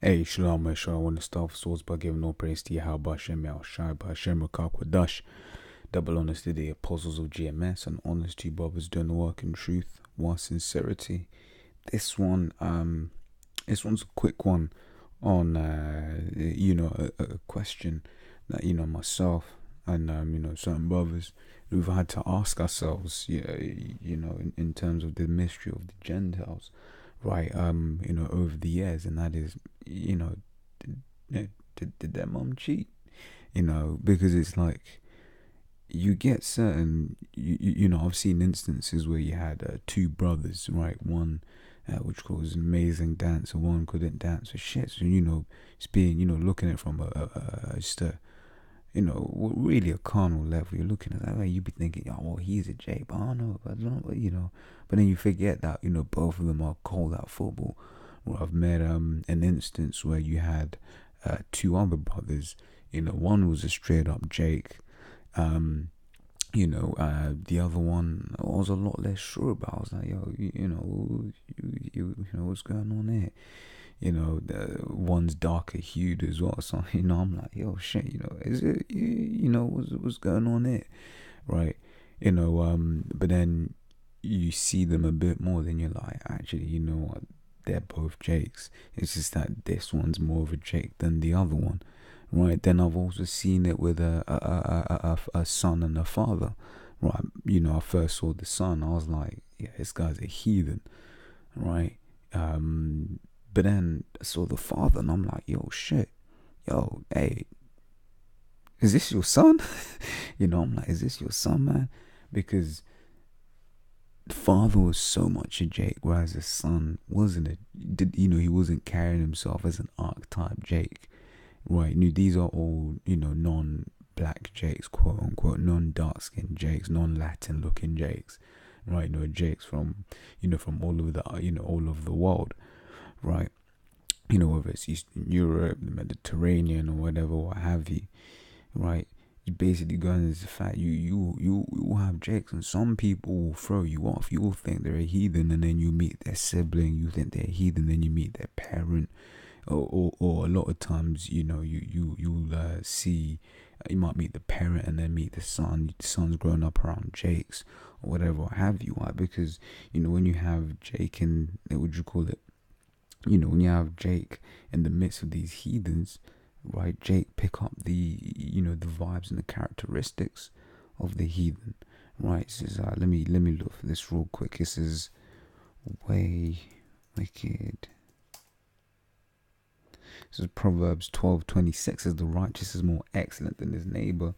Hey, Shalom, Shalom. I want to start off swords by giving all praise to Yahweh, Hashem, Yahushai, Hashem, Quadash, double honors to the apostles of GMS, and honors to you brothers doing the work in truth, while sincerity. This one's a quick one on, a question that, myself and, certain brothers, we've had to ask ourselves, in terms of the mystery of the Gentiles, right, over the years, and that is, did their mom cheat? Because it's like, you get certain, I've seen instances where you had two brothers, right, one which was an amazing dancer, one couldn't dance for shit, so, it's being, looking at it from really a carnal level. You're looking at that way, you'd be thinking, oh, well, he's a J, but I don't know, but then you forget that, both of them are cold at football. Well, I've met an instance where you had two other brothers, one was a straight up Jake, the other one I was a lot less sure about. I was like, what's going on here? The one's darker hued as well, so I'm like, yo, shit, is it, what's going on there, right? But then you see them a bit more, then you're like, actually, you know what, they're both Jakes. It's just that this one's more of a Jake than the other one, right? Then I've also seen it with a son and a father, right? I first saw the son, I was like, yeah, this guy's a heathen, right? But then I saw the father and I'm like, yo, shit, yo, hey, is this your son? I'm like, is this your son, man? Because the father was so much a Jake, whereas the son wasn't he wasn't carrying himself as an archetype Jake, right? These are all, non-black Jakes, quote unquote, non-dark-skinned Jakes, non-Latin looking Jakes, right? Jakes from, from all over all over the world, right? Whether it's Eastern Europe, the Mediterranean, or whatever, what have you, right? You basically going into the fact you have Jakes, and some people will throw you off. You will think they're a heathen, and then you meet their sibling. You think they're a heathen, then you meet their parent, or a lot of times, you'll see, you might meet the parent and then meet the son. The son's grown up around Jakes or whatever, what have you, right? Because when you have Jake in, what you call it? When you have Jake in the midst of these heathens, right? Jake pick up the, the vibes and the characteristics of the heathen, right? This is, let me look for this real quick. This is way wicked. This is Proverbs 12:26. Says the righteous is more excellent than his neighbor,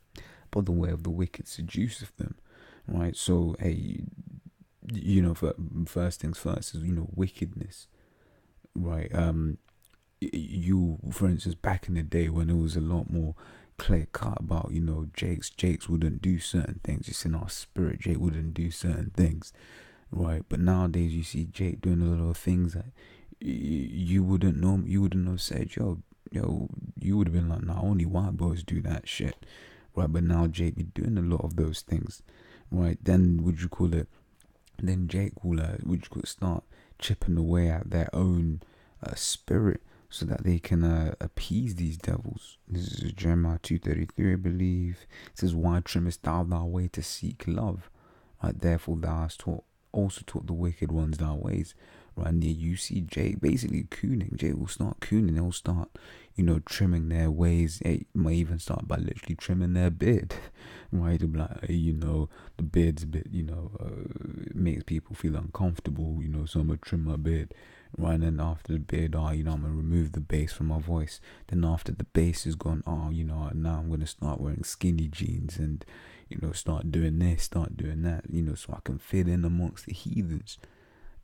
but the way of the wicked seduceth them, right? So, hey, first things first is, wickedness, right? For instance, back in the day when it was a lot more clear cut about, Jakes wouldn't do certain things. It's in our spirit, Jake wouldn't do certain things, right? But nowadays you see Jake doing a lot of things that you wouldn't have said, yo, you would have been like, nah, only white boys do that shit, right? But now Jake be doing a lot of those things, right? Then then Jake will start chipping away at their own spirit, so that they can appease these devils. This is Jeremiah 2:33, I believe. It says, why trimmest thou thy way to seek love? Right, therefore thou hast also taught the wicked ones thy ways. Right, and you see Jake basically cooning. Jake will start cooning. They'll start, trimming their ways. It might even start by literally trimming their beard. Right, to be like, the beard's a bit, it makes people feel uncomfortable. So I'm gonna trim my beard. Right, and then after the beard, I'm gonna remove the bass from my voice. Then after the bass is gone, now I'm gonna start wearing skinny jeans and, start doing this, start doing that, so I can fit in amongst the heathens,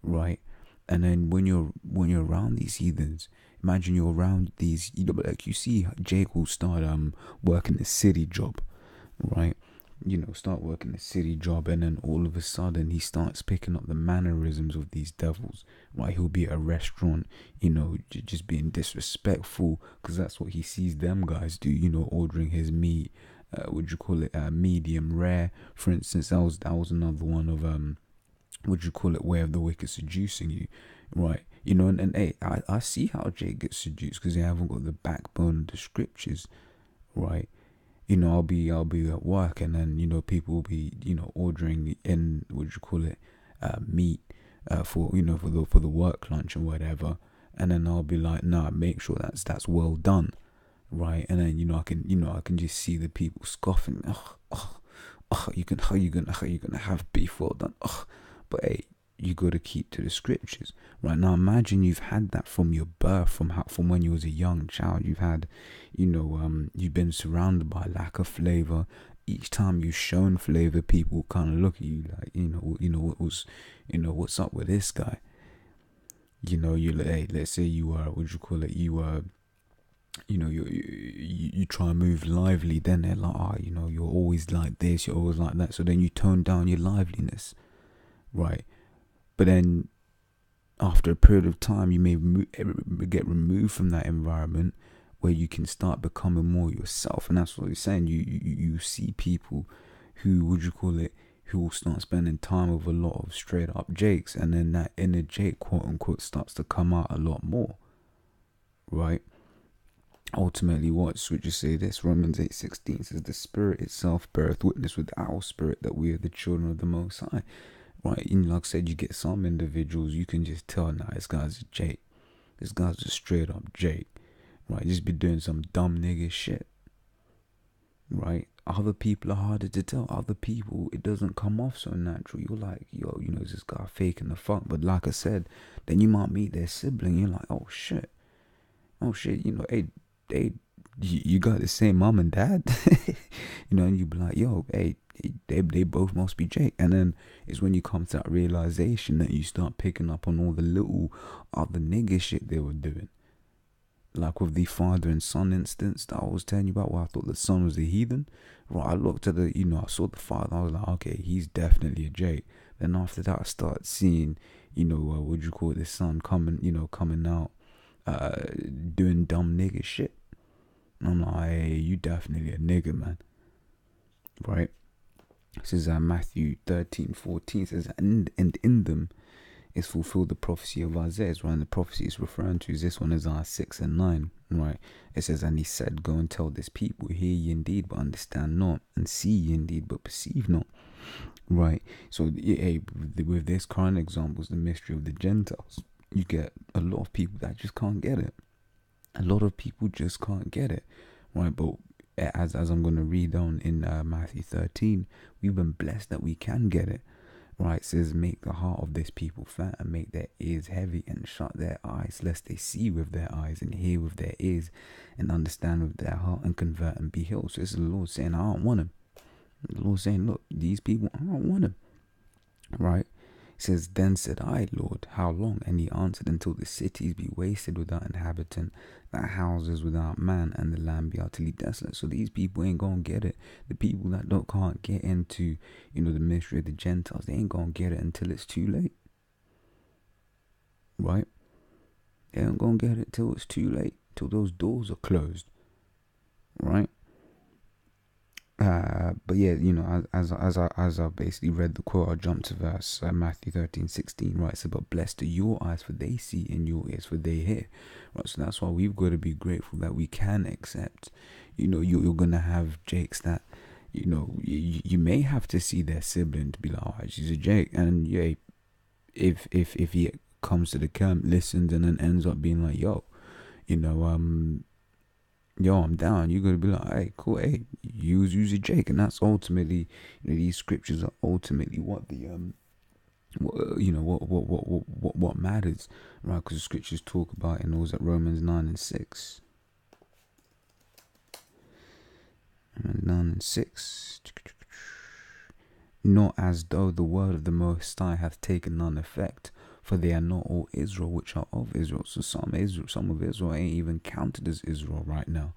right? And then when you're around these heathens, imagine you're around these, like you see Jake will start working a city job, right? Start working a city job, and then all of a sudden he starts picking up the mannerisms of these devils, right? He'll be at a restaurant, just being disrespectful, because that's what he sees them guys do, ordering his meat, medium rare, for instance. That was another one of way of the wicked seducing you, right? You know, and hey, I see how Jake gets seduced because they haven't got the backbone of the scriptures, right? You know, I'll be at work, and then, you know, people will be, you know, ordering in, meat, for, you know, for the work lunch and whatever, and then I'll be like, nah, make sure that's well done, right? And then, you know, I can just see the people scoffing. You gonna have beef well done. But hey, you got to keep to the scriptures, right? Now imagine you've had that from your birth, from when you was a young child. You've had, you know, you've been surrounded by lack of flavor. Each time you've shown flavor, people kind of look at you like, what's up with this guy? You know, hey, let's say you you try and move lively, then they're like, you know, you're always like this, you're always like that. So then you tone down your liveliness, right? But then after a period of time, you may get removed from that environment where you can start becoming more yourself. And that's what he's saying. You see people who, who will start spending time with a lot of straight up Jakes, and then that inner Jake, quote unquote, starts to come out a lot more, right? Ultimately, what scriptures say this? Romans 8:16 says, the Spirit itself beareth witness with our spirit that we are the children of the Most High. Right, and like I said, you get some individuals, you can just tell, nah, this guy's a Jake. This guy's a straight up Jake. Right, just be doing some dumb nigga shit. Right, other people are harder to tell. Other people, it doesn't come off so natural. You're like, yo, you know, is this guy faking the fuck? But like I said, then you might meet their sibling. You're like, oh shit, you know, hey, you got the same mom and dad. You know, and you be like, yo, hey, they both must be Jake. And then it's when you come to that realization that you start picking up on all the little other nigga shit they were doing. Like with the father and son instance that I was telling you about, where I thought the son was a heathen. Right, I looked at I saw the father, I was like, okay, he's definitely a Jake. Then after that, I started seeing, the son coming out, doing dumb nigga shit. And I'm like, hey, you definitely a nigga, man. Right? It says Matthew 13:14 says, and in them is fulfilled the prophecy of Isaiah. Right? And the prophecy is referring to is this one, Isaiah 6 and 9. Right? It says, and he said, go and tell this people, hear ye indeed, but understand not, and see ye indeed, but perceive not. Right? So with this current examples, the mystery of the Gentiles, you get a lot of people that just can't get it. A lot of people just can't get it, right? But as I'm going to read on in Matthew 13, we've been blessed that we can get it, right? It says, make the heart of this people fat, and make their ears heavy, and shut their eyes, lest they see with their eyes, and hear with their ears, and understand with their heart, and convert and be healed. So this is the Lord saying, I don't want them. The Lord saying, look, these people, I don't want them, right? It says, then said I, Lord, how long? And he answered, until the cities be wasted without inhabitant, the houses without man, and the land be utterly desolate. So these people ain't gonna get it. The people that can't get into, the mystery of the Gentiles, they ain't gonna get it until it's too late. Right? They ain't gonna get it till it's too late, till those doors are closed. Right? But yeah, as I basically read the quote, I jumped to verse Matthew 13:16, right? So, but blessed are your eyes, for they see, and your ears, for they hear, right? So that's why we've got to be grateful that we can accept. You're gonna have Jakes that, you may have to see their sibling to be like, oh, she's a Jake, and yeah, if he comes to the camp, listens, and then ends up being like, yo, I'm down. You're gonna be like, hey, cool, hey, use a Jake, and that's ultimately, these scriptures are ultimately what the what matters, right? Because the scriptures talk about, and it was at Romans 9 and 6. Romans 9 and 6. Not as though the word of the Most High hath taken none effect, for they are not all Israel which are of Israel. So some of Israel ain't even counted as Israel right now,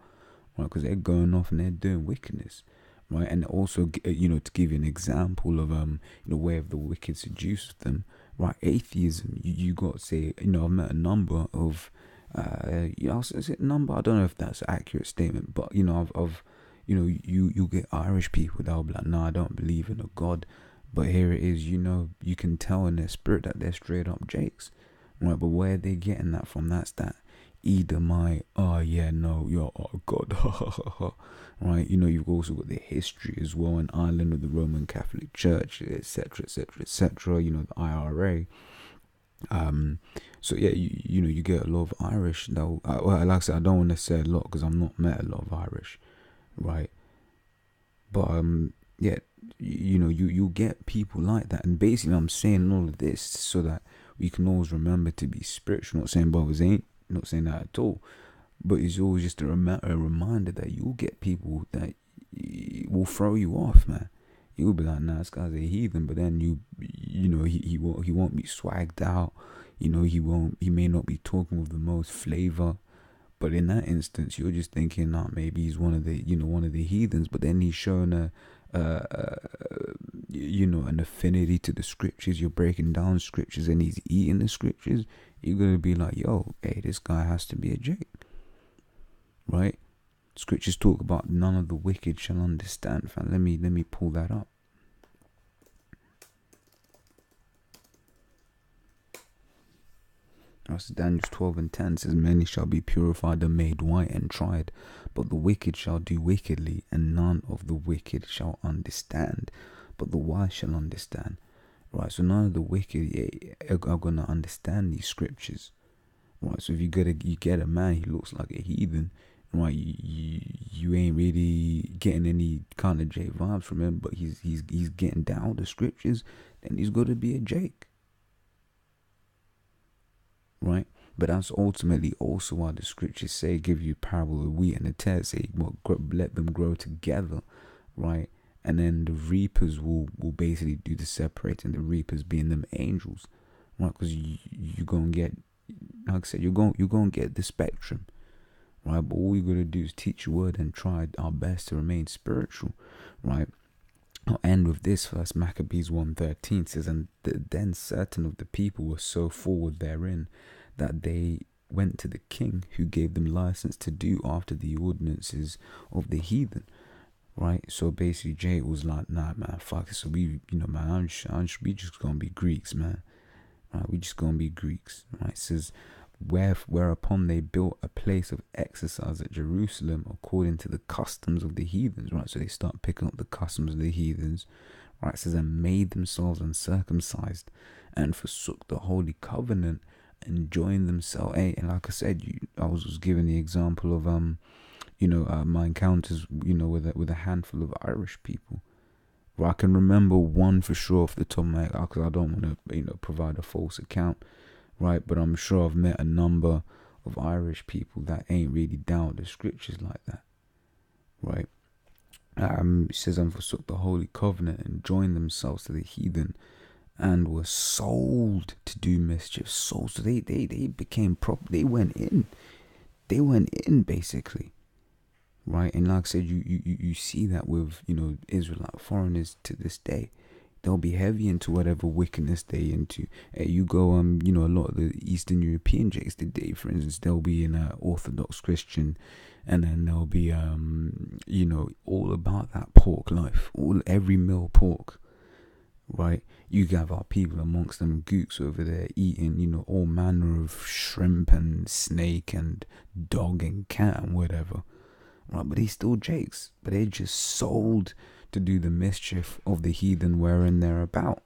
right? Because they're going off and they're doing wickedness, right? And also, to give you an example of the way of the wicked seduce them, right? Atheism. You got to say, I've met a number of is it number? I don't know if that's an accurate statement, but you get Irish people that'll be like, no, I don't believe in a God. But here it is, you can tell in their spirit that they're straight up Jakes, right? But where are they getting that from? That's that Edomite, oh yeah, no, you're God, right? You know, you've also got the history as well in Ireland of the Roman Catholic Church, etc., etc., etc. You know, the IRA. So yeah, you know, you get a lot of Irish. Well, like I said, I don't want to say a lot because I'm not met a lot of Irish, right? But yeah, you know, you get people like that, and basically, I'm saying all of this so that we can always remember to be spiritual. Not saying brothers ain't, not saying that at all, but it's always just a reminder that you'll get people that will throw you off, man. You'll be like, nah, this guy's a heathen, but then you know, he won't be swagged out. You know, he may not be talking with the most flavor, but in that instance, you're just thinking, nah, maybe he's one of the heathens. But then he's showing you know, an affinity to the scriptures. You're breaking down scriptures, and he's eating the scriptures. You're gonna be like, yo, hey, this guy has to be a Jake, right? Scriptures talk about none of the wicked shall understand. Fam. Let me pull that up. That's Daniel 12:10 says, many shall be purified and made white and tried, but the wicked shall do wickedly, and none of the wicked shall understand, but the wise shall understand. Right, so none of the wicked are gonna understand these scriptures. Right, so if you get a man, he looks like a heathen, right? You ain't really getting any kind of Jake vibes from him, but he's getting down the scriptures, then he's got to be a Jake, right? But that's ultimately also why the scriptures say, give you parable of wheat and the tares, say, well, let them grow together, right? And then the reapers will basically do the separating, the reapers being them angels, right? Because you gonna get, like I said, you're gonna get the spectrum, right? But all you gotta do is teach your word and try our best to remain spiritual, right? I'll end with this verse. Maccabees 1:13 says, and then certain of the people were so forward therein that they went to the king, who gave them license to do after the ordinances of the heathen. Right, so basically Jay was like, nah, man, fuck it. So we, you know, man, we just gonna be Greeks, man. Right, we just gonna be Greeks. Right, it says, whereupon they built a place of exercise at Jerusalem according to the customs of the heathens. Right, so they start picking up the customs of the heathens. Right, it says, and made themselves uncircumcised, and forsook the holy covenant, and joined themselves. Hey, and like I said, I was giving the example of you know, my encounters, you know, with a handful of Irish people. Well, I can remember one for sure off the top of my head, because I don't want to, you know, provide a false account, right? But I'm sure I've met a number of Irish people that ain't really down with the scriptures like that, right? It says, and forsook the holy covenant and joined themselves to the heathen, and were sold to do mischief. So they became they went in basically. Right, and like I said, you see that with, you know, Israelite foreigners to this day. They'll be heavy into whatever wickedness they into. You go, you know, a lot of the Eastern European Jakes today, for instance, they'll be in an Orthodox Christian, and then they'll be, you know, all about that pork life, every meal pork. Right, you have our people amongst them gooks over there eating, you know, all manner of shrimp and snake and dog and cat and whatever. Right, but they still Jakes, but they just sold to do the mischief of the heathen wherein they're about.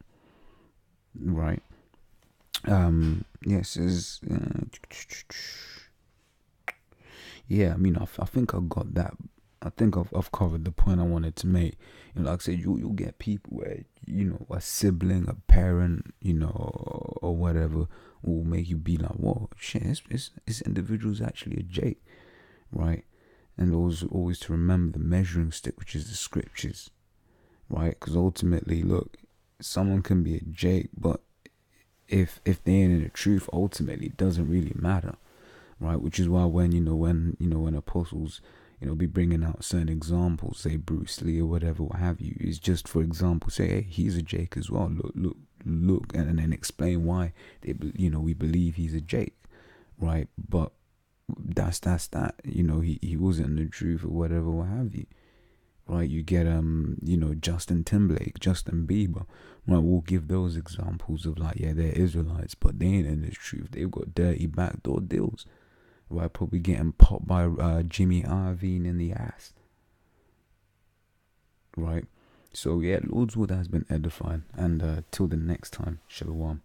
Right. Yes, is yeah. I mean, I think I got that. I think I've covered the point I wanted to make. You know, like I said, you'll get people where, you know, a sibling, a parent, you know, or whatever, will make you be like, whoa, shit, this individual's actually a Jake, right? And always to remember the measuring stick, which is the scriptures, right? Because ultimately, look, someone can be a Jake, but if they ain't in the truth, ultimately, it doesn't really matter, right? Which is why when apostles, you know, be bringing out certain examples, say Bruce Lee or whatever, what have you, is just for example, say, hey, he's a Jake as well. Look, and then explain why we believe he's a Jake, right? But that's that. You know, he wasn't the truth or whatever, what have you, right? You get Justin Timberlake, Justin Bieber, right? We'll give those examples of like, yeah, they're Israelites, but they ain't in the truth. They've got dirty backdoor deals, right? Probably getting popped by Jimmy Iovine in the ass, right? So yeah, Lord's Word has been edifying, and till the next time, Shalom.